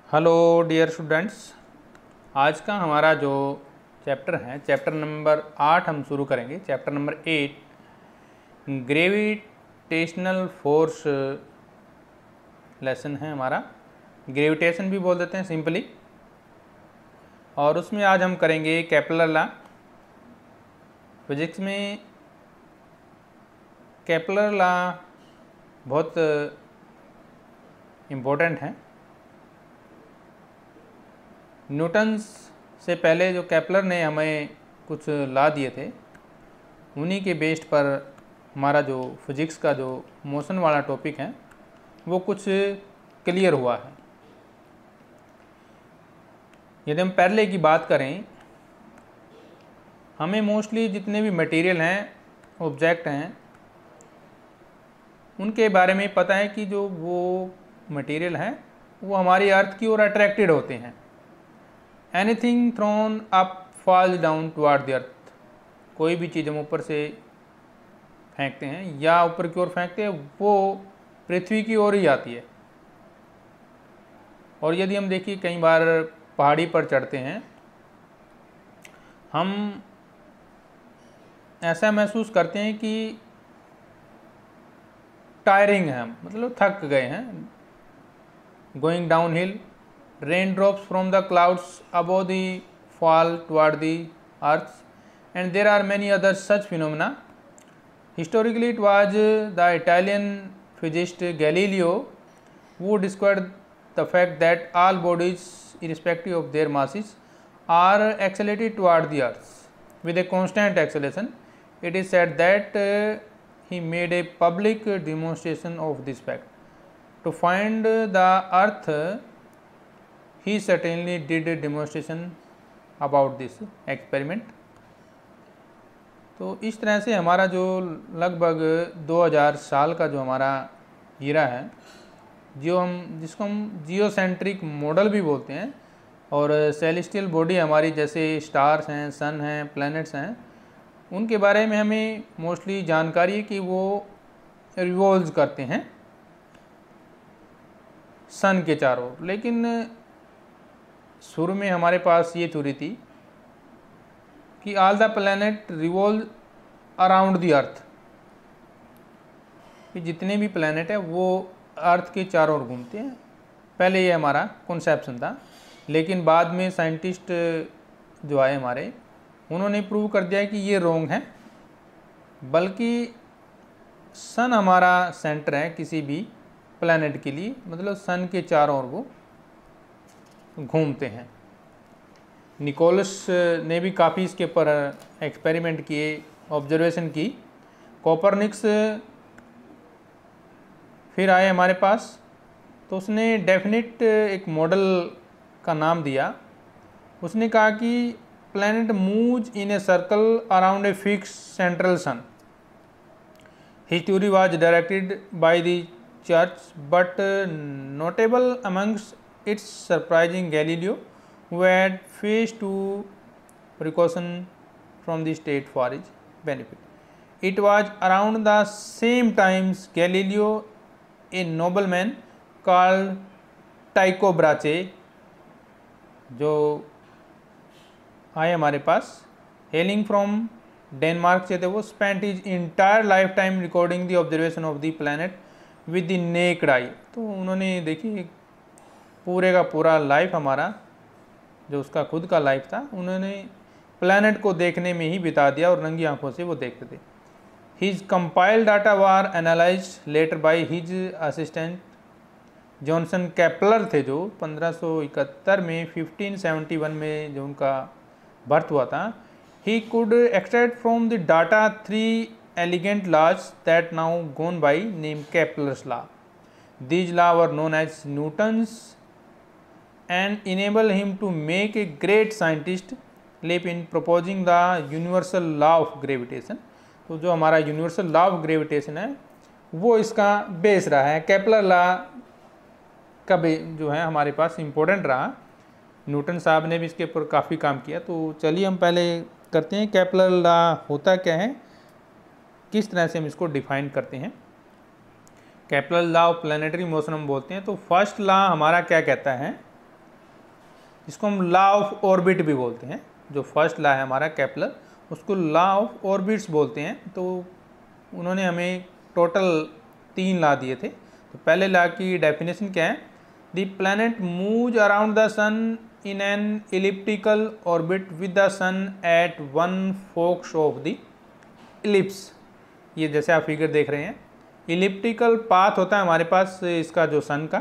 Hello dear students, आज का हमारा जो चैप्टर है चैप्टर नंबर 8 हम शुरू करेंगे। Chapter number 8 gravitational force lesson है हमारा। ग्रेविटेशन भी बोल देते हैं सिंपली। और उसमें आज हम करेंगे केपलर लॉ। फिजिक्स में केपलर लॉ बहुत इम्पोर्टेंट है। न्यूटन्स से पहले जो केपलर ने हमें कुछ लॉ दिए थे, उन्हीं के बेस्ड पर हमारा जो फिजिक्स का जो मोशन वाला टॉपिक है वो कुछ क्लियर हुआ है। यदि हम पहले की बात करें, हमें मोस्टली जितने भी मटेरियल हैं, ऑब्जेक्ट हैं, उनके बारे में पता है कि जो वो मटेरियल हैं वो हमारी अर्थ की ओर अट्रैक्टेड होते हैं। Anything throne up falls down toward the earth. कोई भी चीज़ हम ऊपर से फेंकते हैं या ऊपर की ओर फेंकते हैं, वो पृथ्वी की ओर ही आती है। और यदि हम देखिए, कई बार पहाड़ी पर चढ़ते हैं, हम ऐसा महसूस करते हैं कि टायरिंग है, मतलब थक गए हैं। Going down hill, raindrops from the clouds above the fall toward the earth, and there are many other such phenomena. Historically, it was the Italian physicist Galileo who discovered the fact that all bodies, irrespective of their masses, are accelerated toward the earth with a constant acceleration. It is said that he made a public demonstration of this fact. To find the earth, he certainly did a demonstration about this experiment. तो इस तरह से हमारा जो लगभग 2000 साल का जो हमारा ईरा है, जिसको हम जियोसेंट्रिक मॉडल भी बोलते हैं, और सेलेस्टियल बॉडी हमारी जैसे स्टार्स हैं, सन हैं, प्लैनेट्स हैं, उनके बारे में हमें मोस्टली जानकारी है कि वो रिवॉल्व करते हैं सन के चारों ओर। लेकिन शुरू में हमारे पास ये थ्योरी थी कि all the planet revolve around the earth, कि जितने भी प्लैनेट है वो अर्थ के चारों ओर घूमते हैं। पहले ये हमारा कॉन्सेप्शन था, लेकिन बाद में साइंटिस्ट जो आए हमारे, उन्होंने प्रूव कर दिया कि ये रॉन्ग है, बल्कि सन हमारा सेंटर है किसी भी प्लैनेट के लिए, मतलब सन के चारों ओर वो घूमते हैं। निकोलस ने भी काफ़ी इसके ऊपर एक्सपेरिमेंट किए, ऑब्जर्वेशन की। कोपरनिक्स फिर आए हमारे पास, तो उसने डेफिनेट एक मॉडल का नाम दिया। उसने कहा कि planet moves in a circle around a fix central sun. His theory was directed by the church, but notable amongst it's surprising Galileo, who had faced to precaution from the state for his benefit. It was around the same times Galileo, a nobleman called Tycho Brahe, जो आए हमारे पास, hailing from Denmark से थे, वो spent his entire lifetime recording the observation of the planet with the naked eye। तो उन्होंने देखिए पूरे का पूरा लाइफ, हमारा जो उसका खुद का लाइफ था, उन्होंने प्लैनेट को देखने में ही बिता दिया और नंगी आंखों से वो देखते थे। His compiled data was analysed later by his assistant Johnson Kepler थे, जो 1571 में 1571 में जो उनका बर्थ हुआ था। He could extract from the data 3 elegant laws that now gone by name Kepler's law. These law were known as Newton's and enable him to make a great scientist leap in proposing the universal law of gravitation। तो जो हमारा universal law of gravitation है वो इसका base रहा है। Kepler law का जो है हमारे पास इम्पोर्टेंट रहा। न्यूटन साहब ने भी इसके ऊपर काफ़ी काम किया। तो चलिए हम पहले करते हैं केपलर लॉ होता क्या है, किस तरह से हम इसको डिफाइन करते हैं। Kepler law of planetary motion हम बोलते हैं। तो फर्स्ट लॉ हमारा क्या कहता है जिसको हम लॉ ऑफ ऑर्बिट भी बोलते हैं। जो फर्स्ट लॉ है हमारा केपलर, उसको लॉ ऑफ ऑर्बिट्स बोलते हैं। तो उन्होंने हमें टोटल 3 लॉ दिए थे। तो पहले लॉ की डेफिनेशन क्या है? The planet moves around the sun in an elliptical orbit with the sun at one fork of the ellipse। ये जैसे आप फिगर देख रहे हैं, इलिप्टिकल पाथ होता है हमारे पास इसका जो सन का।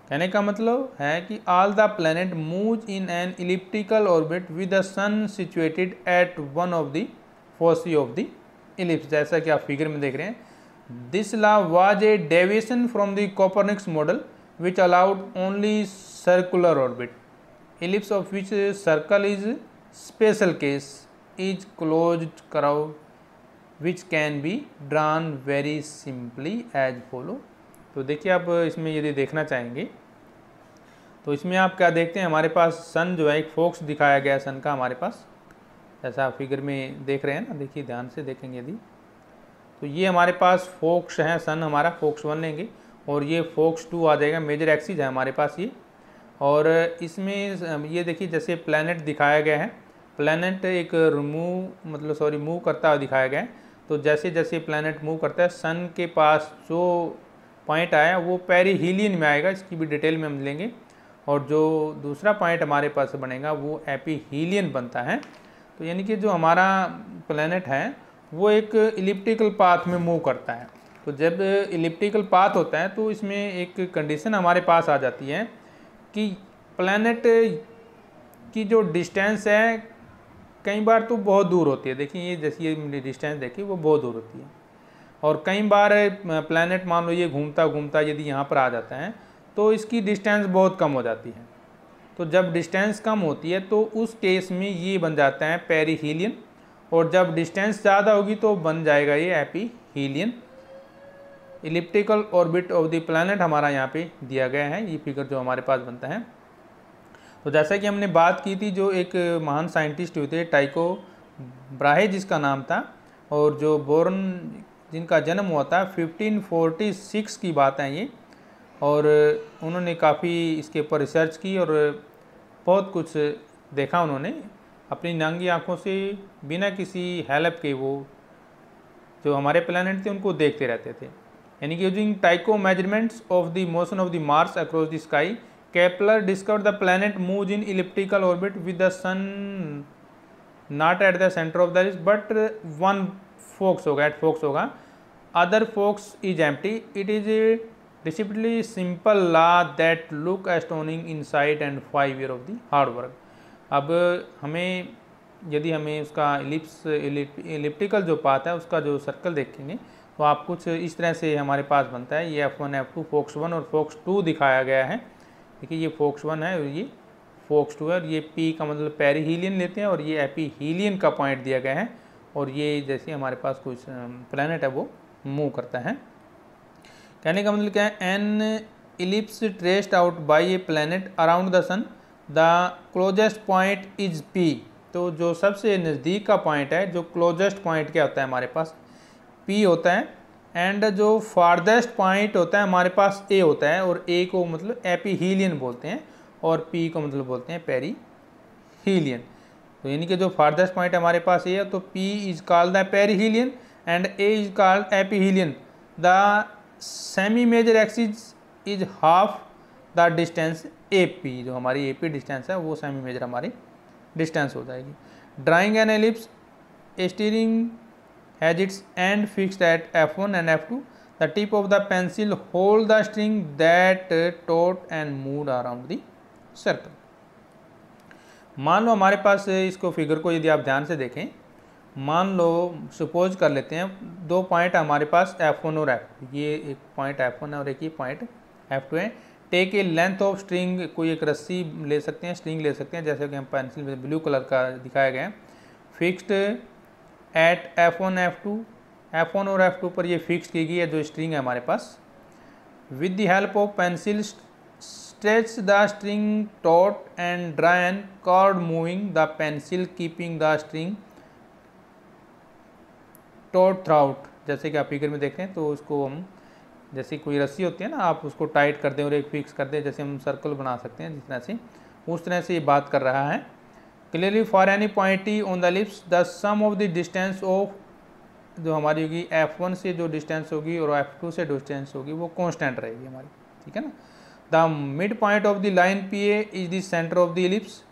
कहने का मतलब है कि all the planet move in an elliptical orbit with the sun situated at one of the foci of the ellipse, जैसा कि आप फिगर में देख रहे हैं। This law was a deviation from the Copernicus model which allowed only circular orbit, ellipse of which circle is special case is closed curve which can be drawn very simply as follow। तो देखिए आप इसमें यदि देखना चाहेंगे तो इसमें आप क्या देखते हैं, हमारे पास सन जो है एक फोक्स दिखाया गया है सन का हमारे पास, जैसा आप फिगर में देख रहे हैं ना। देखिए ध्यान से देखेंगे यदि, तो ये हमारे पास फोक्स है सन, हमारा फोक्स 1 लेंगे और ये फोक्स 2 आ जाएगा। मेजर एक्सिस है हमारे पास ये। और इसमें ये देखिए जैसे प्लैनेट दिखाया गया है, प्लैनेट एक मूव करता हुआ दिखाया गया है। तो जैसे जैसे प्लैनेट मूव करता है, सन के पास जो पॉइंट आया वो पेरिहीलियन में आएगा, इसकी भी डिटेल में हम लेंगे। और जो दूसरा पॉइंट हमारे पास बनेगा वो एपीहीलियन बनता है। तो यानी कि जो हमारा प्लैनेट है वो एक इलिप्टिकल पाथ में मूव करता है। तो जब इलिप्टिकल पाथ होता है तो इसमें एक कंडीशन हमारे पास आ जाती है कि प्लैनेट की जो डिस्टेंस है कई बार तो बहुत दूर होती है। देखिए ये जैसी ये डिस्टेंस देखिए वो बहुत दूर होती है। और कई बार प्लैनेट मान लो ये घूमता घूमता यदि यहाँ पर आ जाता है तो इसकी डिस्टेंस बहुत कम हो जाती है। तो जब डिस्टेंस कम होती है तो उस केस में ये बन जाता है पेरिहीलियन, और जब डिस्टेंस ज़्यादा होगी तो बन जाएगा ये aphelion. Elliptical orbit of the planet हमारा यहाँ पे दिया गया है, ये फिगर जो हमारे पास बनता है। तो जैसा कि हमने बात की थी, जो एक महान साइंटिस्ट हुए थे टाइको ब्राहे जिसका नाम था, और जो जिनका जन्म हुआ था 1546 की बात है ये। और उन्होंने काफ़ी इसके ऊपर रिसर्च की और बहुत कुछ देखा उन्होंने अपनी नंगी आँखों से, बिना किसी हेल्प के वो जो हमारे प्लैनेट थे उनको देखते रहते थे। यानी कि using Tycho measurements of the motion of the Mars across the sky, Kepler discovered the planet moves in elliptical orbit with the sun not at the centre of the ellipse but one focus होगा, at focus होगा, other focus is empty. It is a deceptively simple law that look astonishing insight and 5 year of the hard work. अब यदि हमें उसका elliptical जो path है उसका जो सर्कल देखेंगे तो आप कुछ इस तरह से हमारे पास बनता है। ये F1 F2 फोक्स 1 और फोक्स 2 दिखाया गया है। देखिए ये फोक्स 1 है और ये फोक्स 2 है, और ये P का मतलब पेरिहीलियन लेते हैं और ये एपीहीलियन का पॉइंट दिया गया है। और ये जैसे हमारे पास कुछ प्लैनेट है वो मूव करता है। कहने का मतलब क्या है, an ellipse traced out by a planet around the sun, the closest point is P। तो जो सबसे नज़दीक का पॉइंट है, जो क्लोजेस्ट पॉइंट क्या होता है हमारे पास P होता है, एंड जो फारदेस्ट पॉइंट होता है हमारे पास A होता है। और A को मतलब एपीहीलियन बोलते हैं और P को मतलब बोलते हैं पेरिहीलियन। तो यानी कि जो फारदेस्ट पॉइंट हमारे पास A है तो P is called the perihelion and A is called aphelion. The semi major axis is half the distance AP। जो हमारी AP डिस्टेंस है वो सेमी मेजर हमारी डिस्टेंस हो जाएगी। Drawing an ellipse, steering has its end fixed at F1 and F2. The tip of the pencil hold the string that taut and moved around the circle। मान लो हमारे पास इसको figure को यदि आप ध्यान से देखें, मान लो सपोज कर लेते हैं 2 पॉइंट हमारे पास F1 और F2, ये एक पॉइंट F1 है और एक ये पॉइंट F2 है। Take a length of string, कोई एक रस्सी ले सकते हैं, स्ट्रिंग ले सकते हैं, जैसे कि हम पेंसिल में ब्लू कलर का दिखाया गया है। फिक्स्ड एट F1 F1 और F2 पर ये फिक्स की गई है जो स्ट्रिंग है हमारे पास। With the help of pencil stretch the string taut and draw an cord moving the pencil keeping the string taut throughout. जैसे कि आप फिगर में देखें तो उसको हम जैसे कोई रस्सी होती है ना, आप उसको टाइट कर दें और एक फिक्स कर दें, जैसे हम सर्कल बना सकते हैं जिस तरह से, उस तरह से ये बात कर रहा है। Clearly for any point T on the ellipse the sum of the distance of, जो हमारी होगी F1 से जो डिस्टेंस होगी और F2 से डिस्टेंस होगी वो कांस्टेंट रहेगी हमारी, ठीक है ना। The mid point of the line PA is the centre of the ellipse,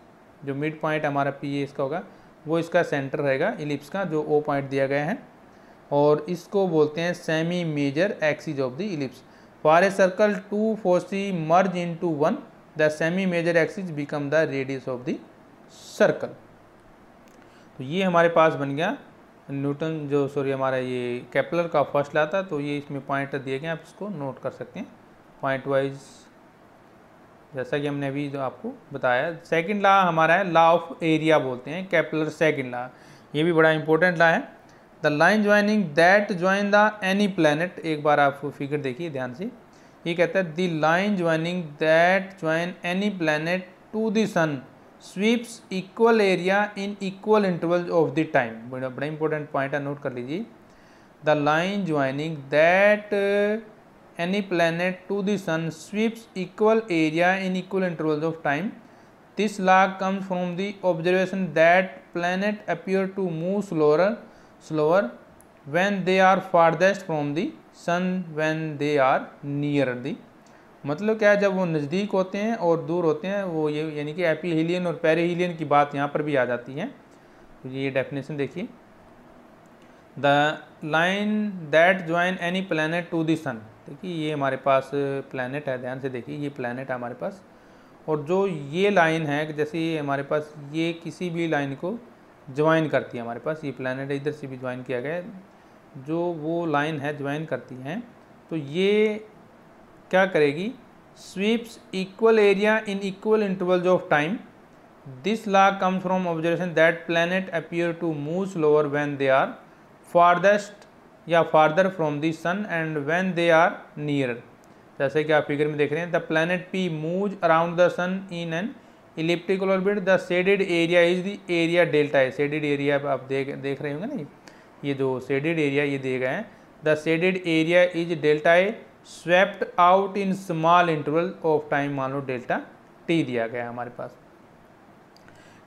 जो मिड पॉइंट हमारा PA इसका होगा वो इसका सेंटर रहेगा एलिप्स का, जो O पॉइंट दिया गया है, और इसको बोलते हैं semi major axis of the ellipse. For a circle two foci merge into one the semi major axis become the radius of the circle. तो ये हमारे पास बन गया न्यूटन, जो सॉरी हमारा ये केपलर का फर्स्ट लॉ था। तो ये इसमें पॉइंट दिए गए, आप इसको नोट कर सकते हैं पॉइंट वाइज, जैसा कि हमने अभी जो आपको बताया। सेकंड लॉ हमारा है लॉ ऑफ एरिया, बोलते हैं केपलर सेकंड लॉ। ये भी बड़ा इंपॉर्टेंट लॉ है। The line joining that join the any planet, एक बार आप फिगर देखिए ध्यान से, ये कहता है the line joining that join any planet to the sun sweeps equal area in equal interval of the time. बड़ा इंपॉर्टेंट पॉइंट है, नोट कर लीजिए। The line joining that any planet to the sun sweeps equal area in equal intervals of time. This law comes from the observation that planet appear to move slower when they are farthest from the sun when they are near the, मतलब क्या है, जब वो नज़दीक होते हैं और दूर होते हैं, वो ये यानी कि एपीहीलियन और पेरिहीलियन की बात यहाँ पर भी आ जाती है। तो ये डेफिनेशन देखिए, the line that join any planet to the sun, देखिए ये हमारे पास प्लैनेट है, ध्यान से देखिए ये प्लैनेट है हमारे पास, और जो ये लाइन है जैसे ये हमारे पास ये किसी भी लाइन को ज्वाइन करती है, हमारे पास ये प्लैनेट इधर से भी ज्वाइन किया गया है, जो वो लाइन है ज्वाइन करती हैं, तो ये क्या करेगी, sweeps equal area in equal intervals of time. This law comes from observation that planet appear to move slower when they are farthest या farther from the sun and when they are near. जैसे कि आप figure में देख रहे हैं, the planet P moves around the sun in an elliptical orbit, the shaded area is the area delta है। Shaded area आप देख रहे होंगे ना, ये जो शेडेड एरिया ये दिए गए हैं, the shaded area is delta A swept out in small interval of time, मान लो डेल्टा टी दिया गया है हमारे पास।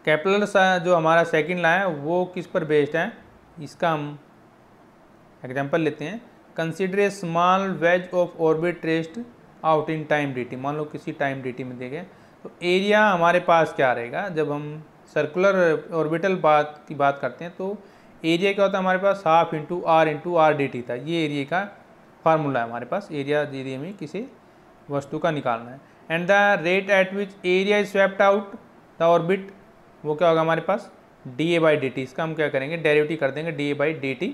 केपलर जो हमारा सेकंड लॉ है वो किस पर बेस्ड है, इसका हम एग्जांपल लेते हैं। Consider a small ways of orbit traced out in time dt, मान लो किसी टाइम dt में दिए गए, तो एरिया हमारे पास क्या रहेगा, जब हम सर्कुलर ऑर्बिटल की बात करते हैं तो एरिया क्या होता है हमारे पास, हाफ इंटू आर dt था। ये एरिया का फार्मूला है हमारे पास, एरिया यदि हमें किसी वस्तु का निकालना है। And the rate at which area is swept out the orbit, वो क्या होगा हमारे पास, dA/dt। इसका हम क्या करेंगे, डेरिवेटिव कर देंगे, dA/dt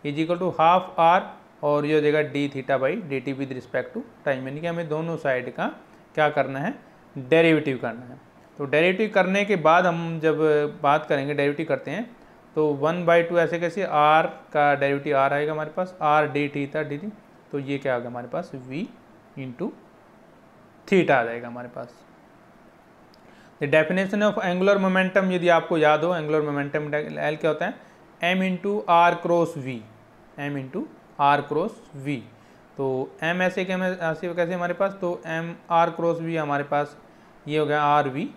is equal to half R, और ये हो जाएगा dθ/dt with respect to time, यानी कि हमें दोनों साइड का क्या करना है, डेरिवेटिव करना है। तो डेरिवेटिव करने के बाद हम जब बात करेंगे, डेरिवेटिव करते हैं तो 1/2 ऐसे कैसे, r का डेरिवेटिव r आएगा हमारे पास, r dθ/dt, तो ये क्या आ गया हमारे पास, v इंटू थीटा आ जाएगा हमारे पास। The definition of angular momentum, यदि आपको याद हो, एंगुलर मोमेंटम एल क्या होता है, m into R cross V, m into R cross V. तो m ऐसे कैसे हमारे पास, तो m r क्रॉस v हमारे पास ये हो गया r v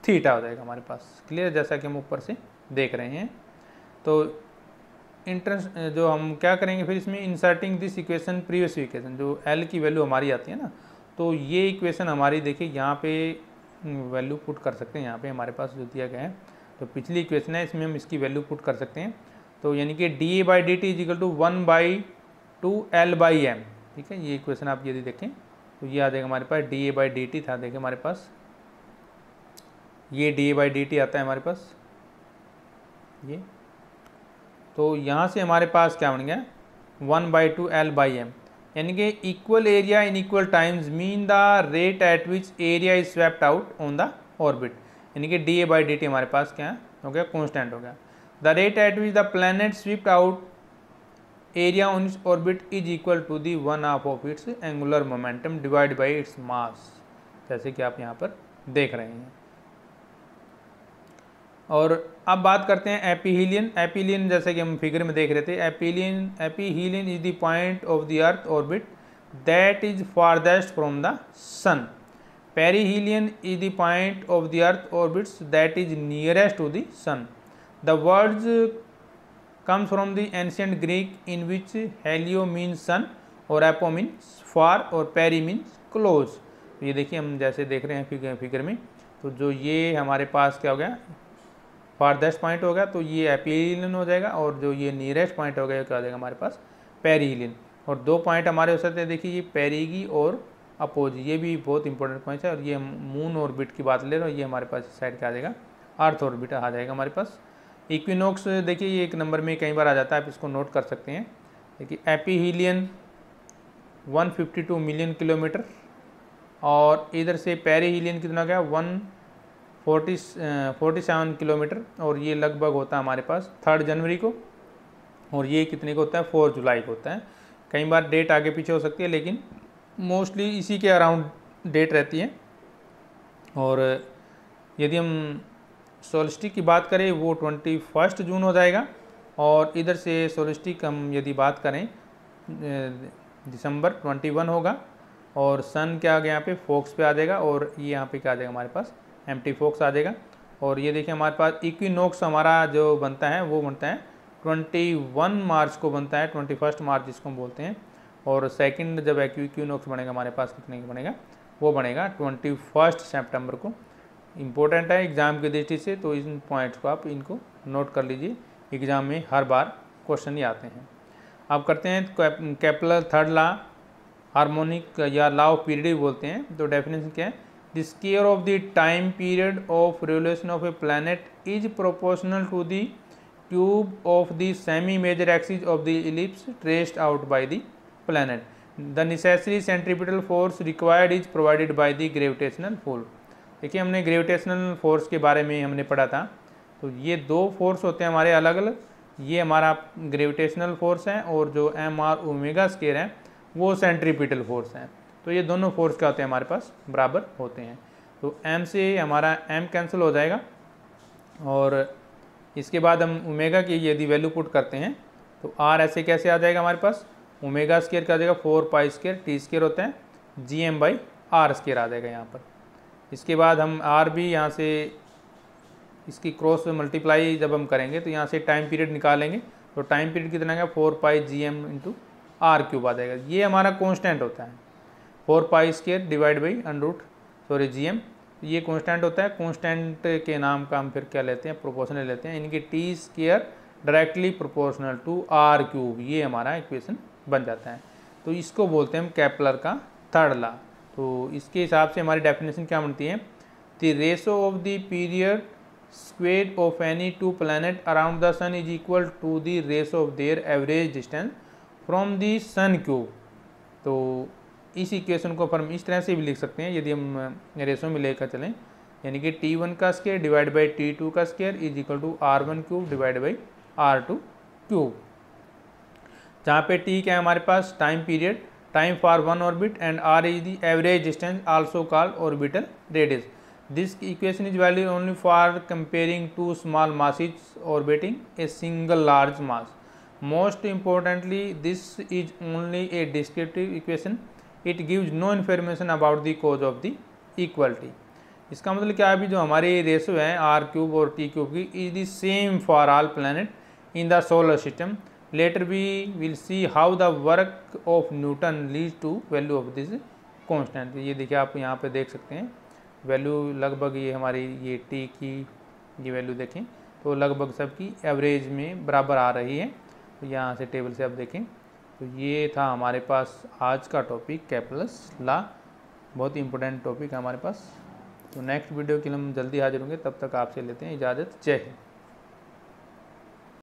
थीटा हो जाएगा हमारे पास। क्लियर, जैसा कि हम ऊपर से देख रहे हैं। तो जो हम क्या करेंगे फिर इसमें, inserting this equation previous equation, जो l की वैल्यू हमारी आती है ना, तो ये इक्वेशन हमारी देखिए यहाँ पे वैल्यू पुट कर सकते हैं, यहाँ पे हमारे पास जो दिया गया है, तो पिछली इक्वेशन है इसमें हम इसकी वैल्यू पुट कर सकते हैं। तो यानी कि dA/dt is equal to 1/2L/m, ठीक है। ये इक्वेशन आप यदि देखें तो ये आ जाएगा हमारे पास, dA/dt था, देखें हमारे पास ये dA/dt आता है हमारे पास ये, तो यहाँ से हमारे पास क्या बन गया, 1/2L/m, यानी कि equal area in equal times mean the rate at which area is swept out on the orbit, यानी कि dA/dt हमारे पास क्या हो गया, कॉन्स्टेंट हो गया। The rate at which the planet swept out area on its orbit is equal to the 1/2 of its angular momentum divide by its mass, जैसे कि आप यहाँ पर देख रहे हैं। और अब बात करते हैं एपीहीलियन। एपीहीलियन जैसे कि हम फिगर में देख रहे थे, aphelion is the point of the Earth orbit that is farthest from the sun. Perihelion is the point of the earth orbits that is nearest to the sun. The words comes from the ancient Greek in which helio means sun और apo means far और peri means close. तो ये देखिए हम जैसे देख रहे हैं फिगर में, तो जो ये हमारे पास क्या हो गया, फारदेस्ट पॉइंट हो गया, तो ये एपीलियन हो जाएगा, और जो ये नियरेस्ट पॉइंट हो गया क्या हो जाएगा हमारे पास, पेरीहिलियन। और दो पॉइंट हमारे हो सकते हैं, देखिए ये पेरीगी और अपोजी, ये भी बहुत इंपॉर्टेंट पॉइंट है। और ये मून ऑर्बिट की बात ले रहे हो, ये हमारे पास इस साइड क्या आ जाएगा, अर्थ ऑर्बिट आ जाएगा हमारे पास। इक्विनोक्स देखिए ये एक नंबर में कई बार आ जाता है, आप इसको नोट कर सकते हैं। देखिए एपीहिलियन 152 मिलियन किलोमीटर, और इधर से पेरीहिलियन कितना गया 147 किलोमीटर, और ये लगभग होता है हमारे पास 3 जनवरी को, और ये कितने को होता है 4 जुलाई को होता है। कई बार डेट आगे पीछे हो सकती है, लेकिन मोस्टली इसी के अराउंड डेट रहती है। और यदि हम सोलिस्टिक की बात करें वो 21 जून हो जाएगा, और इधर से सोलिस्टिक हम यदि बात करें दिसंबर 21 होगा, और सन क्या आ गया यहाँ पे फोक्स पे आ जाएगा, और ये यहाँ पे क्या आ जाएगा हमारे पास एम्प्टी फोक्स आ जाएगा। और ये देखिए हमारे पास इक्विनोक्स हमारा जो बनता है वो बनता है 21 मार्च को बनता है, 21 मार्च जिसको हम बोलते हैं। और सेकंड जब इक्विनोक्स बनेगा हमारे पास कितने का बनेगा, वो बनेगा 21 सितंबर को। इम्पोर्टेंट है एग्ज़ाम की दृष्टि से, तो इन पॉइंट्स को आप इनको नोट कर लीजिए, एग्ज़ाम में हर बार क्वेश्चन ही आते हैं। अब करते हैं केपलर थर्ड लॉ, हार्मोनिक या लॉ ऑफ पीरियड बोलते हैं। तो डेफिनेशन क्या है, the square of the time period of revolution of a planet is proportional to the cube of the semi major axis of the ellipse traced out by the planet. The necessary centripetal force required is provided by the gravitational force. देखिए हमने gravitational force के बारे में हमने पढ़ा था, तो ये दो फोर्स होते हैं हमारे अलग अलग, ये हमारा ग्रेविटेशनल फोर्स है, और जो एम आर ओमेगा स्क्वायर है वो सेंट्रीपिटल फोर्स है। तो ये दोनों फोर्स क्या होते हैं हमारे पास बराबर होते हैं। तो एम से हमारा एम कैंसिल हो जाएगा, और इसके बाद हम ओमेगा की यदि वैल्यू पुट करते हैं तो आर ऐसे कैसे आ जाएगा हमारे पास, ओमेगा स्क्वायर का आ जाएगा 4 पाई स्क्वायर टी स्क्वायर होता है G M by R square आ जाएगा यहाँ पर। इसके बाद हम आर भी यहाँ से इसकी क्रॉस मल्टीप्लाई जब हम करेंगे तो यहाँ से टाइम पीरियड निकालेंगे, तो टाइम पीरियड कितना है 4 pi G M into R cube आ जाएगा। ये हमारा कांस्टेंट होता है, 4 pi square divide by under G M, ये कांस्टेंट होता है। कांस्टेंट के नाम का हम फिर क्या लेते हैं, प्रोपोर्शनल लेते हैं, इनकी T square directly proportional to R cube, ये हमारा इक्वेशन बन जाता है। तो इसको बोलते हैं हम केपलर का थर्ड लॉ। तो इसके हिसाब से हमारी डेफिनेशन क्या बनती है, the ratio of the period square of any two planet around the sun is equal to the ratio of their average distance from the sun cube. तो इस इक्वेशन को हम इस तरह से भी लिख सकते हैं यदि हम रेशो में लेकर चलें, यानी कि T1 का स्क्वायर डिवाइड बाई T2 का square is equal to R1 cube divide by R2 cube, जहाँ पे T क्या है हमारे पास time period, time for one orbit, and R is the average distance also called orbital radius. This equation is valid only for comparing two small masses orbiting a single large mass. Most importantly, this is only a descriptive equation. It gives no information about the cause of the equality. इसका मतलब क्या है, अभी जो हमारी ratio है R cube और T cube की is the same for all planet in the solar system. Later we will see how the work of Newton lead to value of this constant. ये देखिए आप यहाँ पे देख सकते हैं वैल्यू लगभग ये हमारी ये टी की ये वैल्यू देखें तो लगभग सबकी एवरेज में बराबर आ रही है। तो यहाँ से टेबल से आप देखें तो ये था हमारे पास आज का टॉपिक केपलर्स लॉ, बहुत ही इंपॉर्टेंट टॉपिक है हमारे पास। तो नेक्स्ट वीडियो के लिए हम जल्दी हाजिर होंगे, तब तक आपसे लेते हैं इजाज़त। जय हिंद।